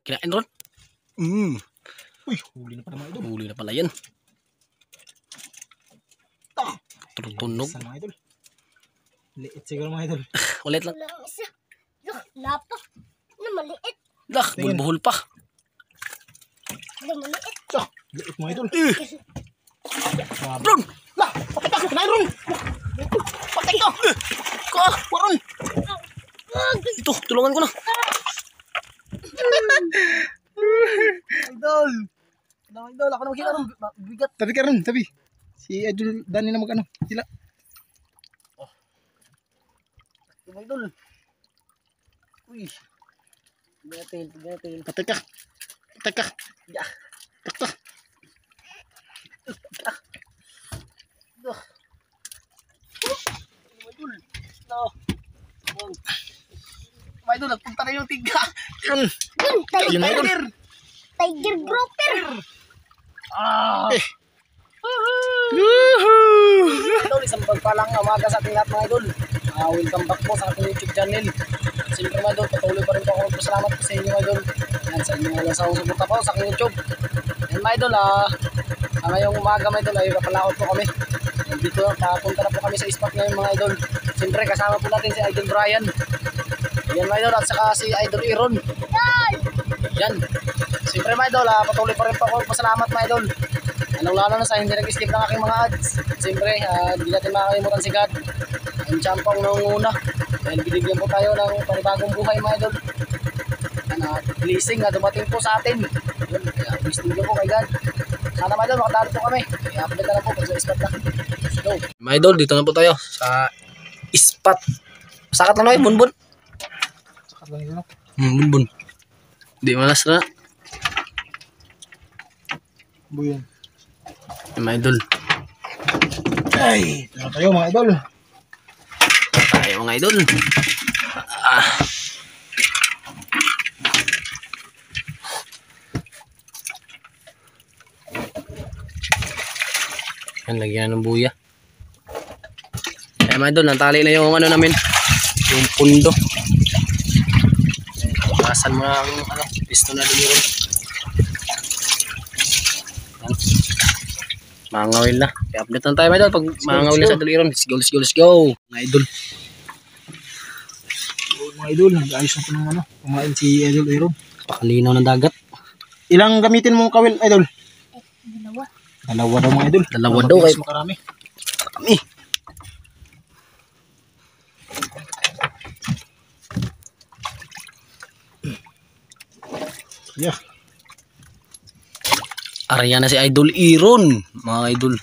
Kinain ron. Uy, huli na pala mga idol. Huli na pala yan. Tunog. Mga idol. Liit siguro mga idol. Ulit lang. Lapa. Na maliit. Dah, bulbuhol pa. Na maliit. Liit mga idol. Ron! Lah, patay ka. Kinain ron. Patay ka! Waron! Ito, tulungan ko na. Idol! Idol, ako na makita ron. Bigat. Tabi ka ron, tabi. Si Idol Dani na mag-ano. Sila. Idol. Uy. Tignatin. Patay ka. Patay ka. Ya. Takta. Idol. No. Idol, nagpunta na yung tiga. Yun. Yun na idol. Tiger grouper. Idol, isang pagpalang umaga sa ating lahat mga idol. Welcome back po sa ating YouTube channel. Siyempre mga idol, patuloy pa rin po ako magpasalamat sa inyo mga idol. Yan, sa inyo walang sawang suporta po sa aking YouTube. Yan mga idol, ngayong umaga mga idol ay papalaot po kami. Dito, papunta na po kami sa spot ngayon mga idol. Siyempre kasama po natin si Idol Brian. Yan mga idol, at saka si Idol Aaron. Yan. Siyempre mga idol, patuloy pa rin po ako magpasalamat mga idol. Lalo na sa hindi nag-skip ng aking mga ads. Siyempre, hindi natin makakalimutan si God. Ang champang nangunguna. Dahil binigyan po tayo ng panibagong buhay mga idol. Blessing na dumating po sa atin. Yun, kaya blessing po kay God. Sana mga idol, makatalo po kami. Kaya update na lang po pag sa spot na. Let's go. Mga idol, dito na po tayo sa spot. Sakat lang na bunbun. Sakat lang yun. Bunbun. Hindi malas na. Buyan. Mga idol. Ay, tara tayo mga idol. Tayo mga idol. Yan, lagyan ng buya. Kaya mga idol, natali na yung ano namin. Yung pundo. Basan mo ang pisto na dumiron. Yan. Mangawil na. Kaya update lang tayo mga idol. Pag mangawil na sa duliron. Let's go. Mga idol. Mga idol, nag-ayos na po ng ano. Kumain si Idol Aaron. Pakalinaw ng dagat. Ilang gamitin mong kawil, Idol? Dalawa. Dalawa daw mga idol. Dalawa daw kayo. Makarami. Kami. Yeah. Araya na si Idol Aaron. Mga idol.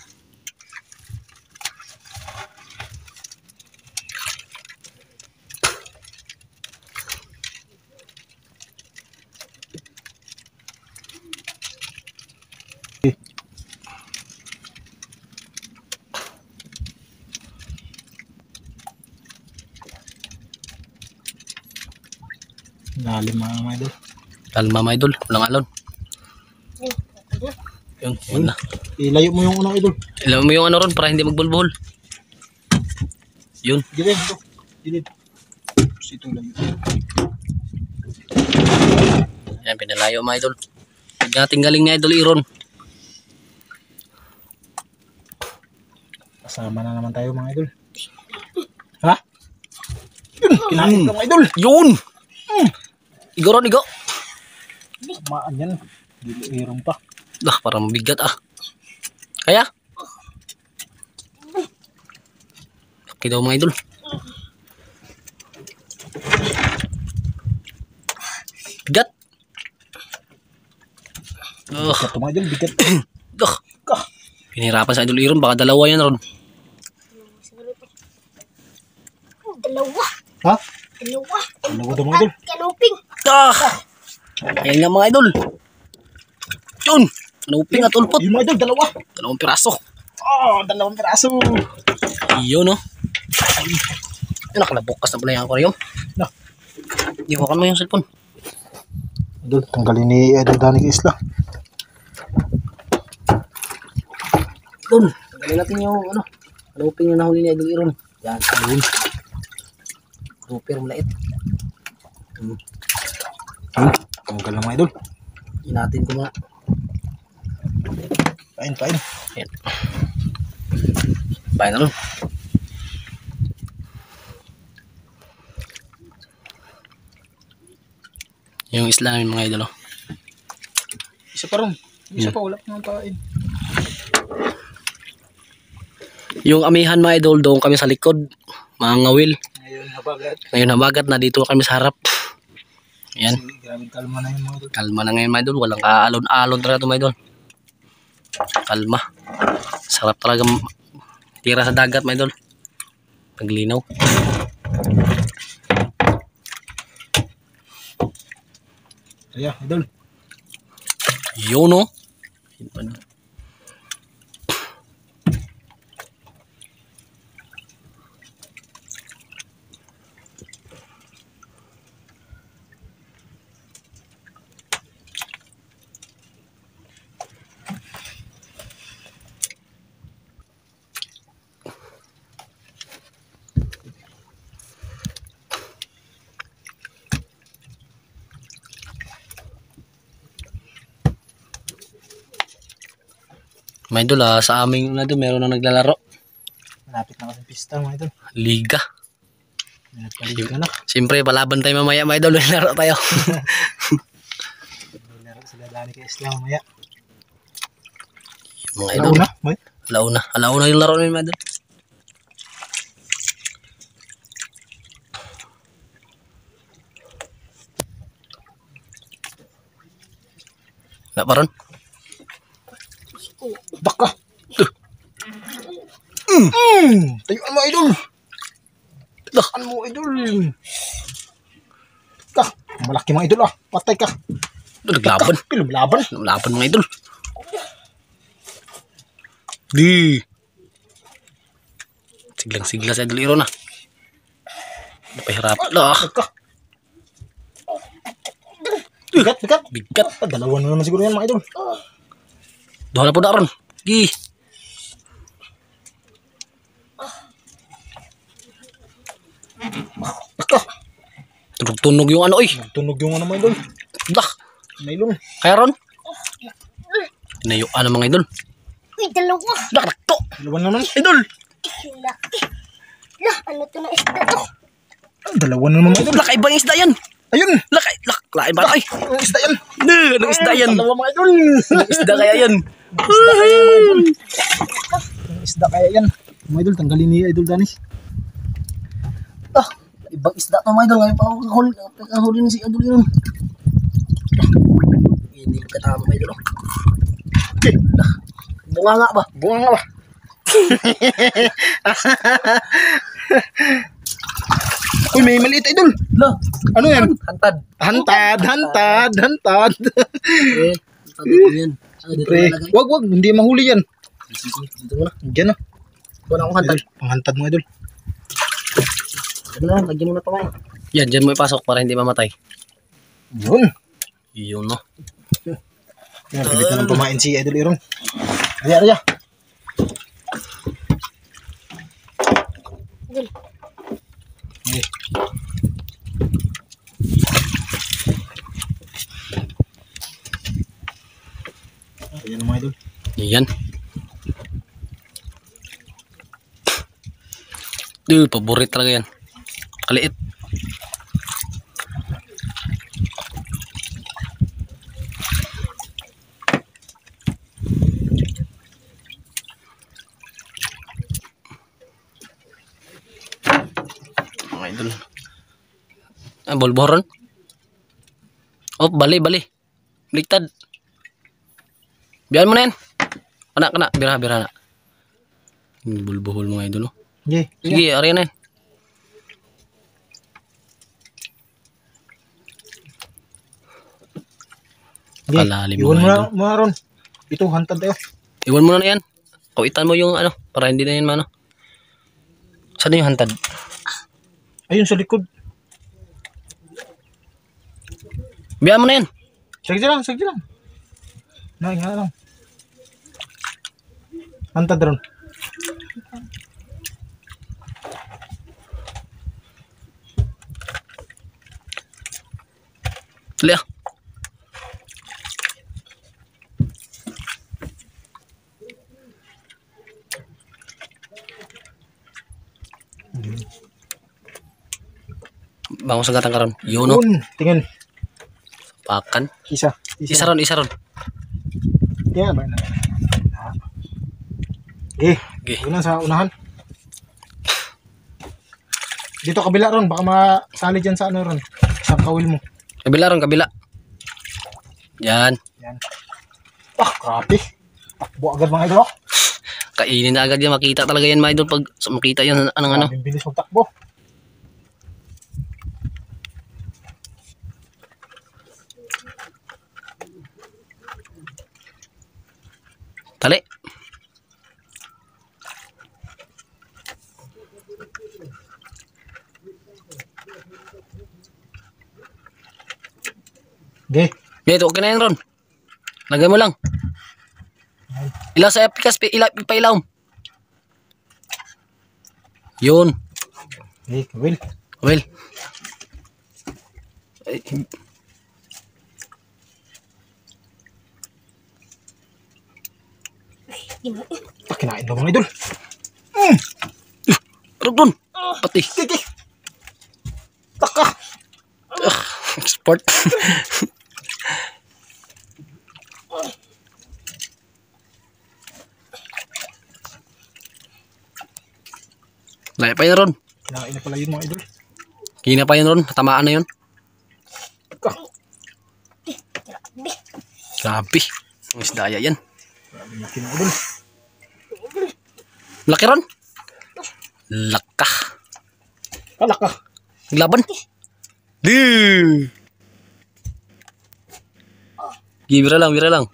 Lalim mga idol. Kalma mga idol. Walang alon. Yun. Yun na. Ilayo mo yung unang idol. Alam mo yung ano ron para hindi magbulbuhol. Yun. Gilid ito. Gilid. Ito lang ito. Yan, pinalayo mga idol. Nating galing ni Idol Aaron. Kasama na naman tayo mga idol. Ha? Yun, kinain ka mga idol. Yun! Igo ron, igo. Maan yan. Aaron pa. Parang mabigat Kaya? Okay daw mga idol. Bigat. Bigat mga idol, bigat. Pinihirapan sa Idol Aaron. Baka dalawa yan ron. Dalawa. Ha? Dalawa. Dalawa daw mga idol. Kanuping. Ayan nga mga idol. Yun. Kanuping at ulpot. Yung mga idol, dalawa. Dalawang piraso. Dalawang piraso. Yun nakalabukas na pala yung aquarium. Iwakan mo yung cellphone. Idol, tanggalin ni Idol Dani Isla. Idol, tanggalin natin yung kanuping yung nahuli ni Idol Aaron. Yan, yun. Super malait. Tanggal lang mga idol. Inatin ko muna. Pain, pain. Ayan. Bayan na ron. Yung isla namin mga idol. Isa pa ron. Isa pa, wala pa naman pain. Yung amihan mga idol, doon kami sa likod. Mga ngawil. Ngayon, habagat. Ngayon habagat na dito kami sa harap. Ayan. Sige, grabe kalma na yung mga idol. Kalma na ngayon mga idol. Walang kaalon-alon talaga ito mga idol. Kalma. Sarap talaga tira sa dagat mga idol. Paglinaw. Kaya, idol. Yun no. Mga idol sa aming na doon meron na naglalaro. Malapit na kasing pista mga idol. Liga. Nagpaligid ka na. Siyempre palaban tayo mamaya mga idol. Laro tayo. Laro sila Dani kay Isla mamaya. Mga idol. Alauna, boy. Alauna. Alauna yung laro namin mga idol. Wala pa ron. Baka. Tayuan mo idol. Takan mo idol. Ka, malaki mga idol Patay ka. Naglaban. Pilumlaban. Naglaban mga idol. Di. Siglang-sigla sa idol iro na. Napahirap. Ka. Bigat, bigat. Bigat. Dalawa na naman siguro yan mga idol. Doon na po na ron. Gi. Baka. Tunog-tunog yung ano eh. Tunog yung ano mga idol. Dah. Nailon. Kaya ron. Tinayuan ng mga idol. Uy, dalawa. Nakakto. Dalawa na naman. Idol. Laki. Lah, ano to na isda to? Dalawa na naman mga idol. Lakaibang isda yan. Ayun. Lakay ba kay? Ang isda yan. Anong isda yan? Dalawa mga idol. Anong isda kaya yan? Isda kaya yan mga idol. Ang isda kaya yan. Mga idol, tanggalin ni idol Danis. Ibang isda to mga idol. Ngayon pa ako kakahuli na si idol yun. Hindi ka tama mga idol. Bunga nga ba? Bunga nga ba? Uy, may maliit idol. Lo. Ano yan? Hantad. Hantad. Eh, hantad ko yan. Dito Pre, nalagay. wag, hindi mahuli yan. Dito mo na. Diyan na. Wala akong hantad. Panghantad mo idol. Dito na, lagyan mo na pa mga. Yan, dyan mo ipasok para hindi mamatay. Yun. Yun no. Yan, pilit na lang pumain si idol Iron. Arya. Idol. Eh. Ayan mga idol. Yan. Duh, paborit talaga yan. Kaliit. Mga idol. Bolboron. Oh, bali. Baliktad. Biyan mo na yan. Kana. Bira na. Bulbuhol mga idol. Oh. Sige, ari na yan. Palalim Iwan mo mga na, idol. mga Ron. Ito, hantad tayo. Iwan mo na yan. Kawitan mo yung ano, para hindi na yan mano. Saan yung hantad? Ayun sa likod. Biyan mo na yan. Sige lang. Nga lang. Hantad Ron. Dali ah. Bango sa gatang karon. Yun no. Yun. Tingin. Pakan. Isa. Isa ron, isa ron. Yan ba na? Eh, Okay. yun lang sa unahan. Dito kabila ron, baka masali dyan sa ano ron. Sa kawil mo. Kabila ron, kabila. Yan. Yan. Ah, grabe. Takbo agad mga idol. Kainin na agad yan. Makita talaga yan mga idol. Pag makita yan, anong ano. Grabing bilis magtakbo. Tali. Okay. Dito, okay na yan ron. Lagay mo lang. Ilaw sa pikas, ipailaw. Yun. Okay, kawil. Well. Ay, Ah, kinain ba mga idol? Arog dun. Pati. Kiki. Taka. Export. Laya pa yun ron. Kinain na pala yun mga idol. Kina pa yun ron. Tamaan na yun. Taka. Grabe. Ang isdaya yan. Grabe laki mga idol. Laki ron. Laka. Kalaka. Laban. Di. Bira lang, bira lang.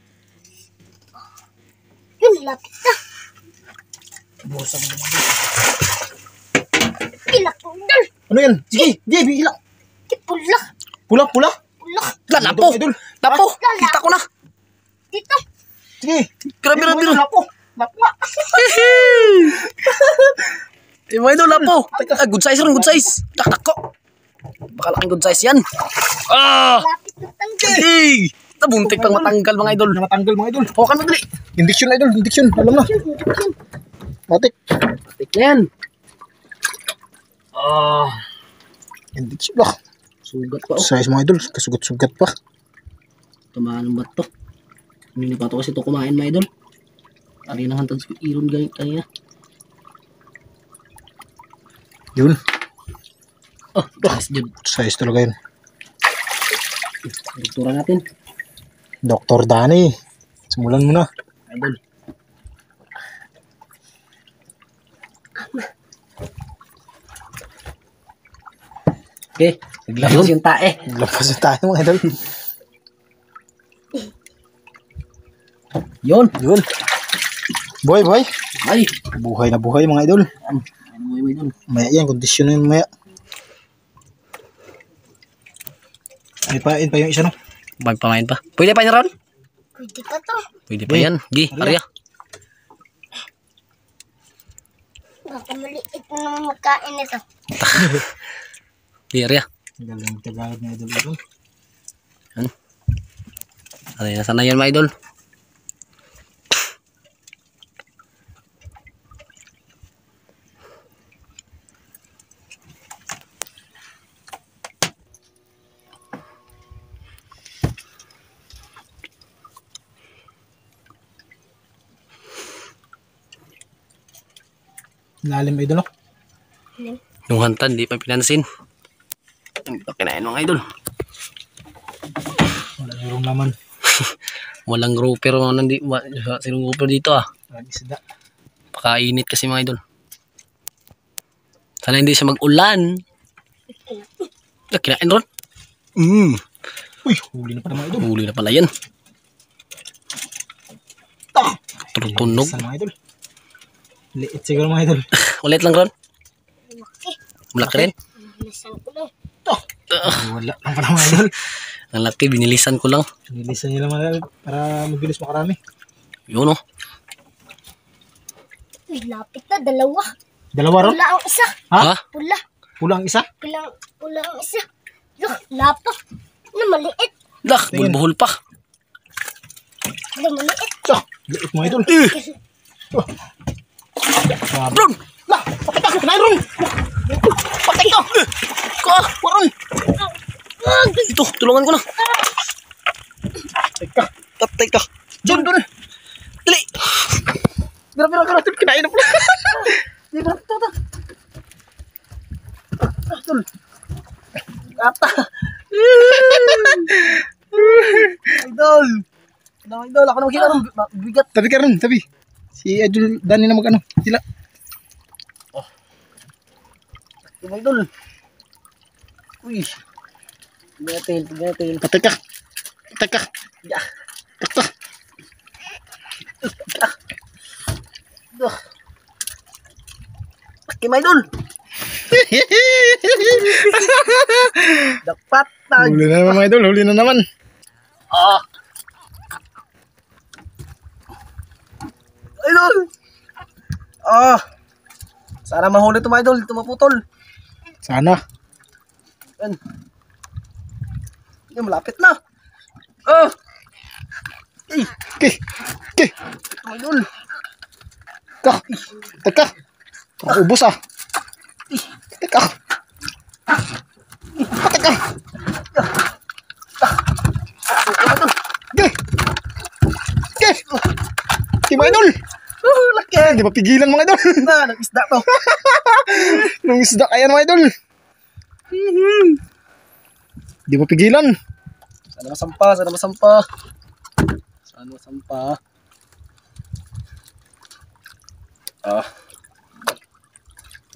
Yun, lapit na. Bursa mo mga idol. Ilak mo dal. Ano yan? Sige, Gaby, ilang. Pula. Pula, pula. Pula. Lapo. Idol. Lapo. Kita ko na. Dito. Sige. Grabe, Mga grabe. idol, lapo. Lapo nga. Yung mga idol, lapo. Ah, good size ron, good size. Taktak ko. Baka lang good size yan. Ah! Lapit na tanggal. Hey! Nabuntik pang matanggal mga idol. Na matanggal mga idol. Hawakan mo dali. Indiction idol, indiction. Alam na. Matik. Tik yan. Ah! Indiction ba? Sugat pa oh. Size mga idol, kasugat-sugat pa. Tamaan ng bato. Hindi pa ito kasi ito kumain mga idol. Ari na hantad sa iron kanina. Yun. Oh, guys, dyan. Size talaga yun. Doktora natin. Dr. Danny. Simulan mo na. Idol. Okay, naglabas yung tae. Lapas na tayo mga idol. Yun. Yun. Boy, boy. Ay. Buhay na buhay mga idol. Ano mo yung idol? Maya yan, kondisyon yun maya. Ay pa yung isa no? Pamain pa. Pwede pa yan Ron? Pwede pa to. Pwede pa yan. Gi, Arya. Baka maliit na naman magkain nito. Gi, Arya. Galing Tagalog na idol ito. Aray, nasa na yan mga idol? Lalim idol no? Yung hantan, di pa pinansin. Hindi pa kinain mga idol. Wala yung laman. Walang grouper sinong grouper dito ah. Walang isda. Pakainit kasi mga idol. Sana hindi siya mag-ulan. Kinain Ron? Uy, huli na pa naman idol. Huli na pala yan. Ah! Tunog. Isa mga idol. Liit siguro mga idol. Ulit lang Ron. Laki. Malaki rin. Bilisan ko lang. Wala lang pa naman idol. Ang laki, binilisan ko lang. Nilisan nila mga idol para mabilis makarami. Yun oh. Uy, lapit na. Dalawa. Dalawa ron? Pula ang isa. Ha? Pula. Pula ang isa? Pula ang isa. Look, lapa. Na maliit. Dak, bulbuhol pa. Na maliit. Ah, liit mga idol. Grabe. Ron! Lah, pakitak, kinain ron. Ito! Waron! Ito, tulungan ko na. Teka. Diyan, doon. Dali. Bira. Kinain na pala. Bira. Tol. Ata. Idol. Idol, ako na makita ng bigat. Tabi ka rin, tabi. Si Idol Danny na mag-ano. Sila. Yung idol. Uy. Tignan natin. Teka. Yeah. Teka. Okay, my idol. Dapat tag. Huli na naman mga idol, huli na naman. Idol. Sana mahuli ito, my idol. Ito maputol. Sana. Yan. Yan, malapit na. Okay. My idol. Teka. Ubus ah. Teka. Okay, mga idol. Laki. Hindi mapigilan mga idol. Nag-isda to. Nung isda kaya mga idol. Hindi mapigilan. Sana masampa.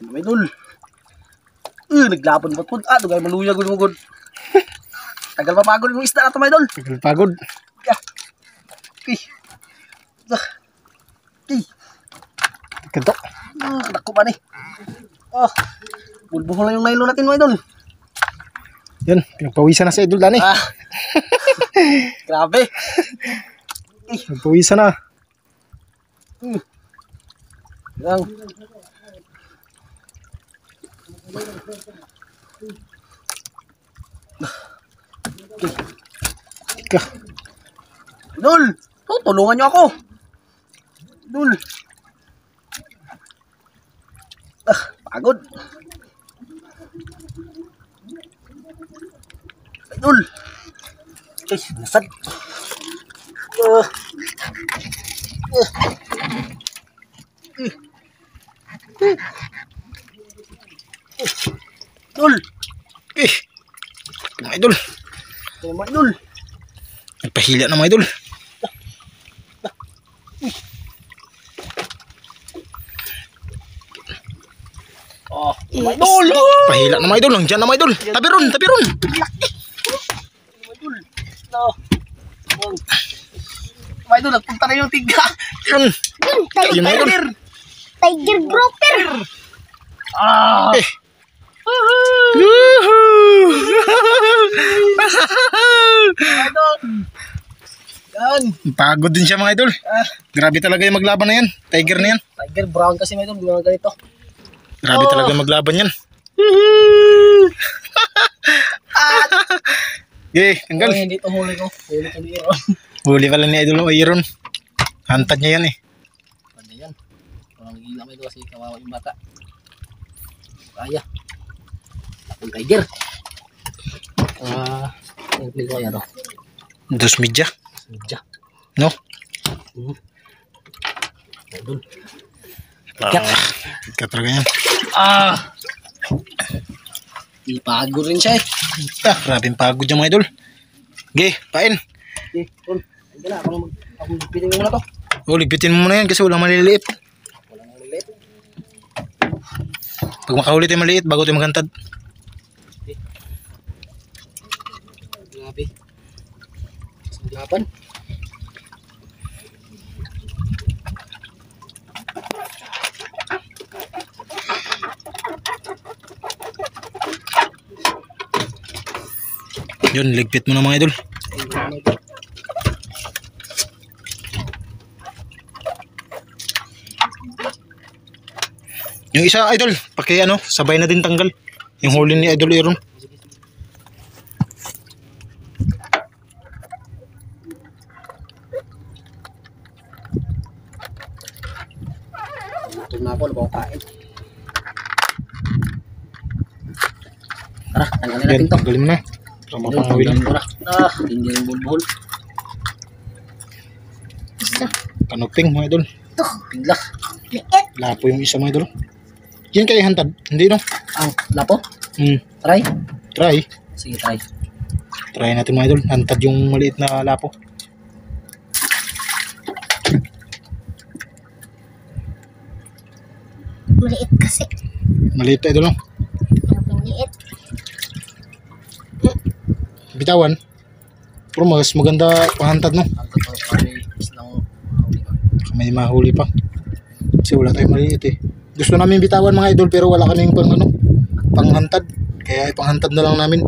My idol. Naglapon ba po? Dugay maluyag mo gud. Tagal pa pagod yung isda na to, my idol. Pagod. Yeah. Kanto. Naku ba ni? Bulbuhol na yung nylon natin, my idol. Yan, pinagpawisan na si Idol Danny. Grabe. Pinagpawisan na. Yang. Teka. Idol, tulungan niyo ako. Idol. Pagod. Idol. Nasad. Idol. Mga idol. Mga idol. Nagpahila na mga idol. Mga idol. Pahila na mga idol. Nandiyan na mga idol. Tabi ron. Mga idol. Mga idol, nagpunta na yung tiga. Yun. Yun mga idol. Tiger grouper. Mga idol. Yan. Pagod din siya mga idol. Grabe talaga yung maglaban na yan. Tiger na yan. Tiger brown kasi mga idol. Ginawa ganito. Grabe talaga yung maglaban yan. Tanggal. Hindi ito huli ko. Huli ko ni Aaron. Huli pala ni Idol Aaron. Hantad niya yan eh. Pwede yan. Parang gila mo ito kasi kawawa yung bata. Kaya. Akong tiger. Ang pili ko yan o. Dos media. Medya. No? Idol. Ikat talaga yan. Ipagod rin siya eh. Grabing pagod yung mga idol. Pain. Okay, Tol. Ayun na. Ako magpitin mo muna to. Ligpitin mo muna yan kasi walang maliliit. Wala nang ulit. Pag makahuli tayo maliit bago tayo magantad. Grabe. Sanglapan. Yun, ligpit mo na mga idol. Yung isa idol, sabay na din tanggal. Yung huli ni Idol Aaron. Ito na ako, labang kain. Tara, tanggalin Yan, natin to. tanggalin mo na. Para mapangawil lang. Tanggalin ko na. Hindi yung bulbul. Isa. Kanuping mga idol. Ito. Bigla. Liit. Lapo yung isa mga idol. Yan kayo hantad. Hindi no? Ang lapo. Try. Try. Sige, try. Try natin mga idol. Hantad yung maliit na lapo. Maliit kasi. Maliit idol no? Maliit. Bitawan. Pero mas maganda pahantad no? Ang totoo kami islang huli ka. May mahuli pa. Kasi wala tayong maliit eh. Gusto namin bitawan mga idol pero wala kaming panghantad. Kaya ipanghantad na lang namin.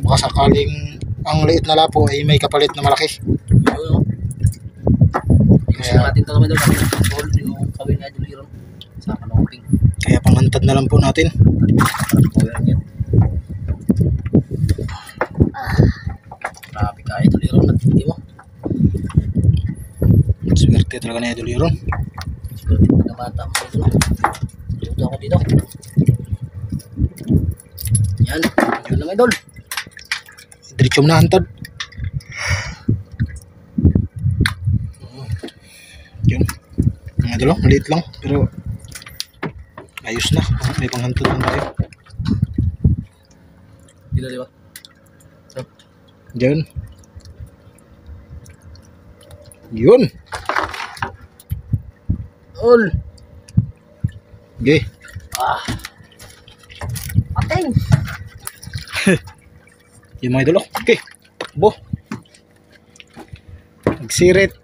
Baka sakaling ang liit na lapo ay may kapalit na malaki. Yun, no? Gusto natin ito naman doon. Bulbul yung kawin na idol Iron. Sa kanuping. Kaya panghantad na lang po natin. Kawin yan. Grabe ka idol Iron. Natindi mo. Swerte talaga na idol Iron. Siguro di pagkabata mo idol. Luto ako dito. Yan. Yun lang idol. Diretso mo na hantad. Yun. Mga idol, maliit lang. Pero ayos na. May panghantad lang tayo. Dito di ba? Yun. Yun. All. Okay. Ating. Yung mga idol. Okay. Takbo. Magsirit.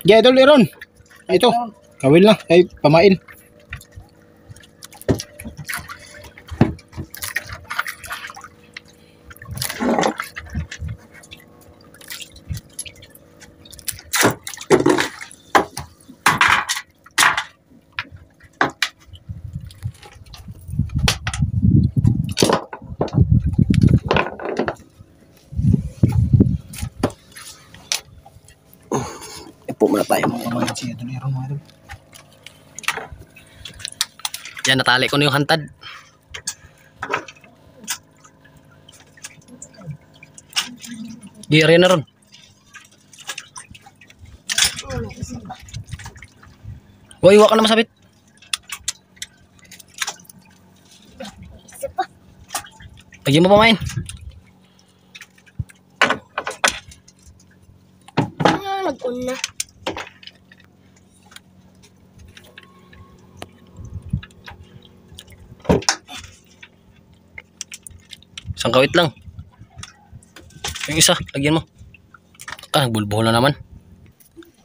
Yeah, idol Iron. Ito. Kawil na. Ay, pamain. Ipo muna tayo mga Pamain si idol Iron mga idol. yan, natali ko na yung hantad. Giri na ron. Uy, iwa ka na masabit. Isa pa. Lagyan mo pa main. Mag-una. Isang kawit lang. Yung isa, lagyan mo. Nagbulbuhol na naman.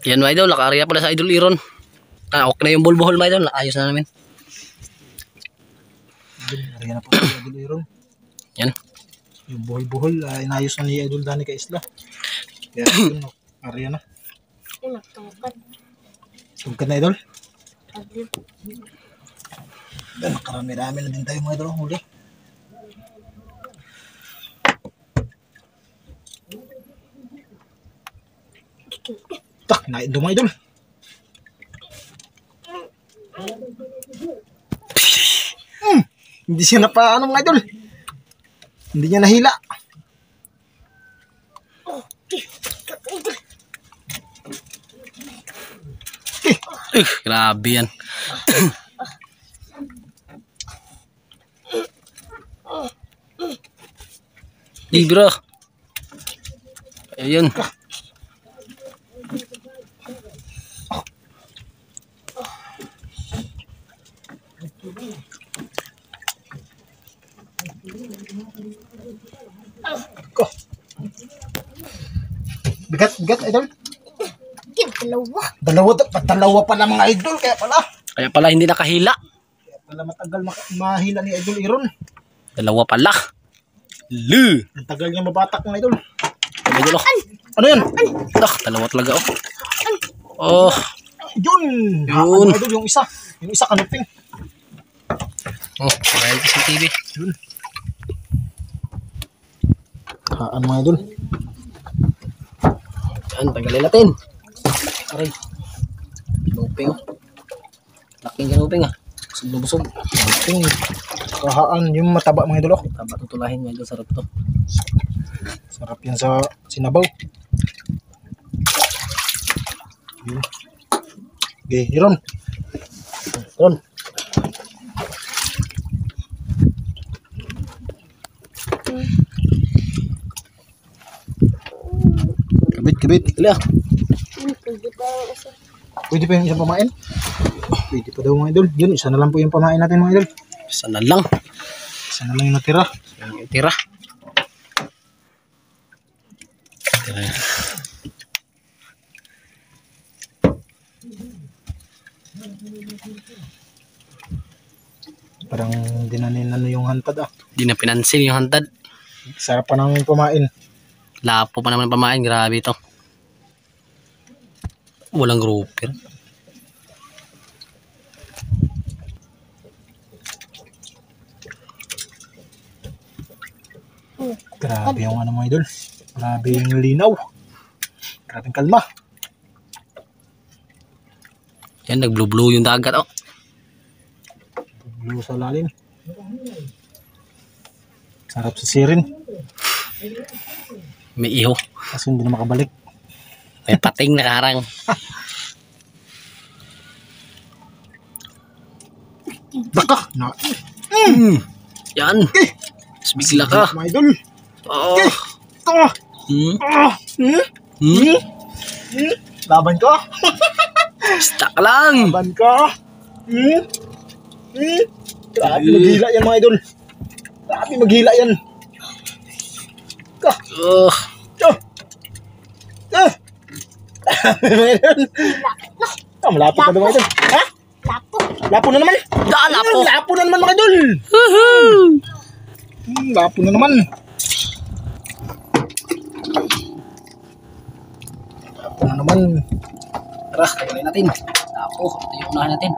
Yan mga idol, naka-area pala sa idol Iron. Okay na yung bulbuhol mga idol, ayos na namin. Ayan na po si idol Iron. Yan. Yung buhol-buhol, inayos na ni idol Dani ka isla. Kaya yun, area na. Yun, nagtungkad. Sugkad na idol. Pagli. Nakarami-rami na din tayo mga idol. Huli. Tak, nain doon mga idol. Hindi siya ano mga idol. Hindi niya nahila. Grabe yan. Bro. Ayun. Ko. Bigat idol. Dalawa. Dalawa pala mga idol kaya pala. Kaya pala hindi nakahila. Kaya pala matagal mahila ni idol Iron. Dalawa pala. Lu. Ang tagal niya mabatak mga idol. Idol oh. Ano yan? Dalawa talaga oh. Oh. Yun. Yun. Idol yung isa. Yung isa kanuping. Oh, dahil sa TV. Yun. Haan mga idol. Yan, tanggalin natin. Aray. Luping oh. Laking ganuping ah. Busog na busog. ating kahaan, yung mataba mga idol. Tama tutulahin mga idol, sarap to. Sarap yan sa sinabaw. Yun. Okay, Ron. Ron. Kabit. Ila. Pwede pa yung isa. Pwede pa yung isang pamain? Pwede pa daw mga idol. Yun, isa na lang po yung pamain natin mga idol. Sana lang. Isa na lang yung natira. Yung tira. Tira. Parang dinanin ano yung hantad ah. Di na pinansin yung hantad. Sarap pa ng pamain. Lapo pa naman pamain. Grabe to. Walang grouper. Grabe yung ano mga idol. Grabe yung linaw. Grabe yung kalma. Yan, nag-blue-blue yung dagat, oh. Blue sa lalim. Sarap sa sirin. May iho. Kasi hindi na makabalik. May pating na karang. Baka! Na, Yan. Bigla ka. mga idol. Oh. Ah! Hmm? Ah! Hmm? Laban ka! Basta ka lang. Laban ka! Grabe maghila yan mga idol. Grabe maghila yan. Ka! Oh. Mga idol. Malapit na ba mga idol? Ha? Lapo. Lapo na naman. Lapo. Lapo na naman mga idol. Lapo na naman. Lapo na naman. Tara, tagalin natin. Lapo. Ito yung unahan natin.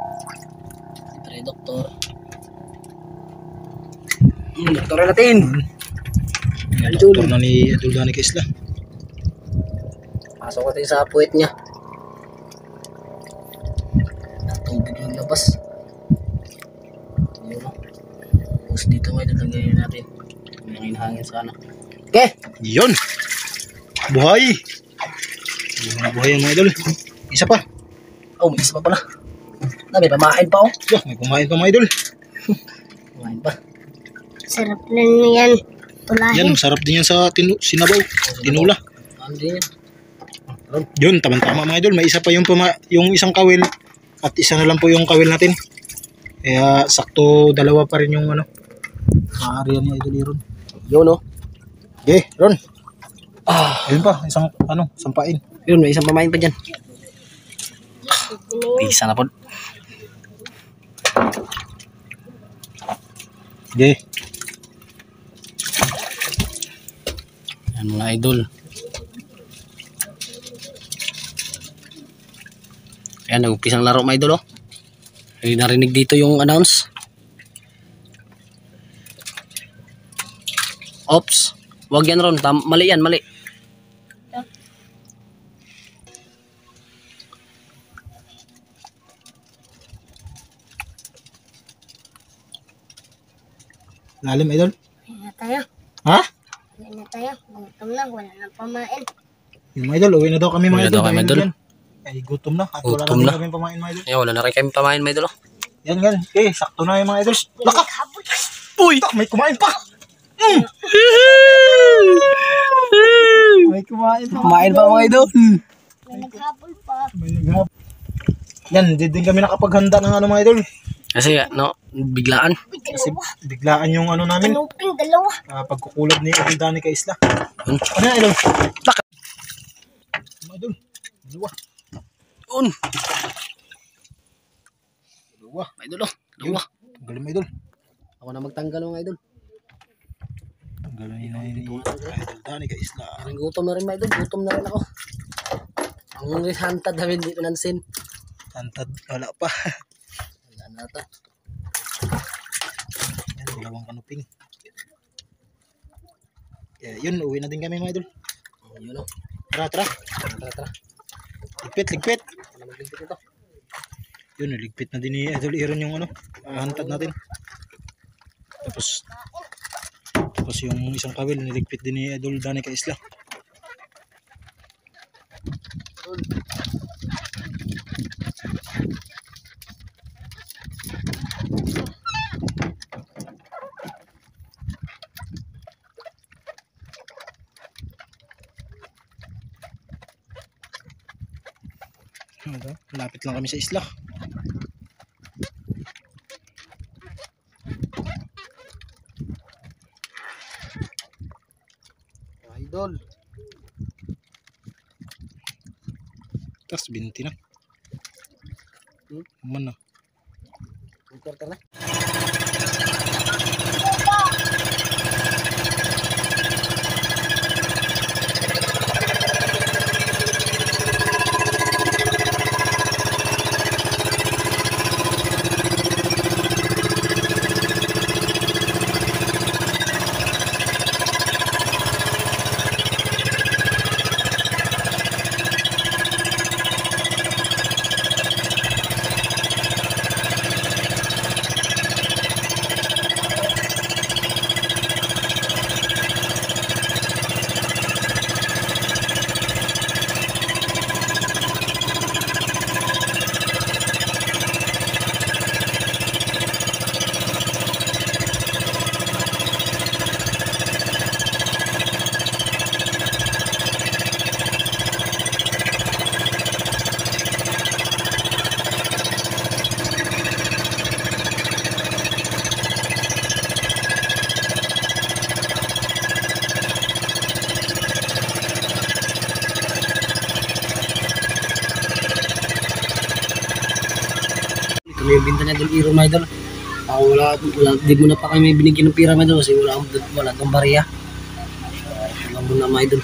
Ito rin, doktor. Doktor natin. Doktor na ni Idol Danny Kaisla. Pasok natin sa puwet niya. Tubig yung labas. Yun o. Tapos dito may tatanggalin natin. May hangin sana. Okay. Yun. Buhay. Yung mga buhay yan mga idol. Isa pa. Oh, may isa pa pala. May pamahain pa oh. Yo, may kumain pa mga idol. Pamahain pa. Sarap na yan. Tulahin. Yan, masarap din yan sa sinabaw. Tinula. Ano din yan? Yun, tama-tama mga idol. May isa pa yung, yung isang kawil. At isa na lang po yung kawil natin. Kaya sakto dalawa pa rin yung ano. Maariyan ni Idol Ron. Yun oh. Okay, Ron. Ayun pa, isang ano, sampain. Yun, may isang pamahain pa dyan. Pisa na po. Okay. Yan mga idol. Ayan, nag-umpisang laro mga idol oh. Ay, narinig dito yung announce. Ops. Wag yan Ron. Mali yan, mali. Lalim idol. Ayan na tayo. Ha? Ayan na tayo. Gutom na. Wala na pamain. Yung mga idol, uwi na daw kami Uwi mga na idol. daw kami, Dahil idol. yan. Ay, gutom na. At wala Gutom na na. din kami pamain mga idol. Ayan, wala na rin kami pamain mga idol oh. Yan. Okay, sakto na yung mga idol. Laka! Uy! May kumain pa! May kumain pa. Kumain pa mga idol. May naghabol pa. May naghap. Yan, hindi din kami nakapaghanda ng ano mga idol. Kasi no, biglaan. Uy, Kasi dalawa. biglaan yung ano namin. Kanuping dalawa. Pagkukulad ni Idol Danny Kaisla. Hmm. Ano yan idol? Laka! Mga idol, dalawa. Yun. Dalawa. Mga idol oh. Dalawa. Tanggalin mo idol. Ako na magtanggal mga idol. Tanggalin na ni Idol Danny Kaisla. Parang gutom na rin mga idol. Gutom na rin ako. Ang hantad namin hindi pinansin. Tantad, wala pa. Wala na ata. Yan, dalawang kanuping. Yun, uwi na din kami mga idol. Yun oh. Tara, tara. Tara, tara. Ligpit, ligpit. Ano magligpit ito? Yun, niligpit na din ni Idol Aaron yung ano, hantad natin. Tapos yung isang kawil niligpit din ni Idol Dani ka Isla. Lapit lang kami sa isla. Idol. Tas 20 na. Mana? Quarter na. Kami yung binta na Idol Aaron mga idol. Wala, di mo na pa kami binigyan ng pira mga idol kasi wala itong bariya. Wala mo na mga idol.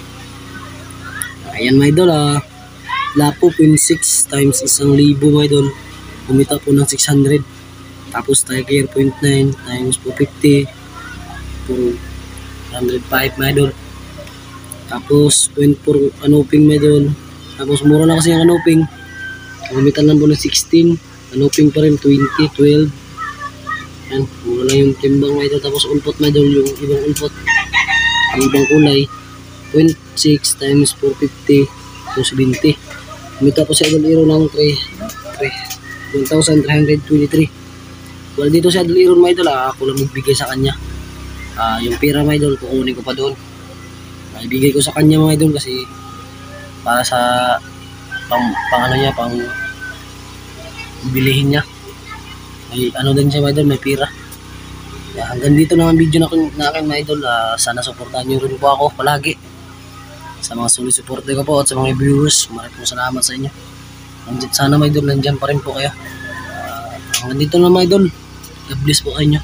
Ayan mga idol, lapo 0.6 times 1,000 mga idol. Kumita po ng 600. Tapos tiger 0.9 times 450 for 105 mga idol. Tapos 0.4 anoping mga idol. Tapos mura na kasi yung anoping. Kumita lang po ng 16. Anoping pa rin 20, 12. Yan, mura lang yung timbang mga idol. Tapos ulpot mga idol, yung ibang ulpot, yung ibang kulay 0.6 times 450 so 70. Kumita po sa Idol Aaron ng 1,323. Well, dito sa Idol Aaron mga idol, ako lang magbigay sa kanya. Yung pira mga idol, kukunin ko pa doon. Ibigay ko sa kanya mga idol kasi para sa pang ano niya, pang bilihin niya. May ano din siya mga idol, may pira. Hanggang dito na ang video na akin mga idol. Sana supportahan nyo rin po ako palagi. Sa mga solid supporter ko po at sa mga viewers, maraming salamat sa inyo. Sana mga idol, nandyan pa rin po kayo. Hanggang dito na mga idol. God bless po kayo.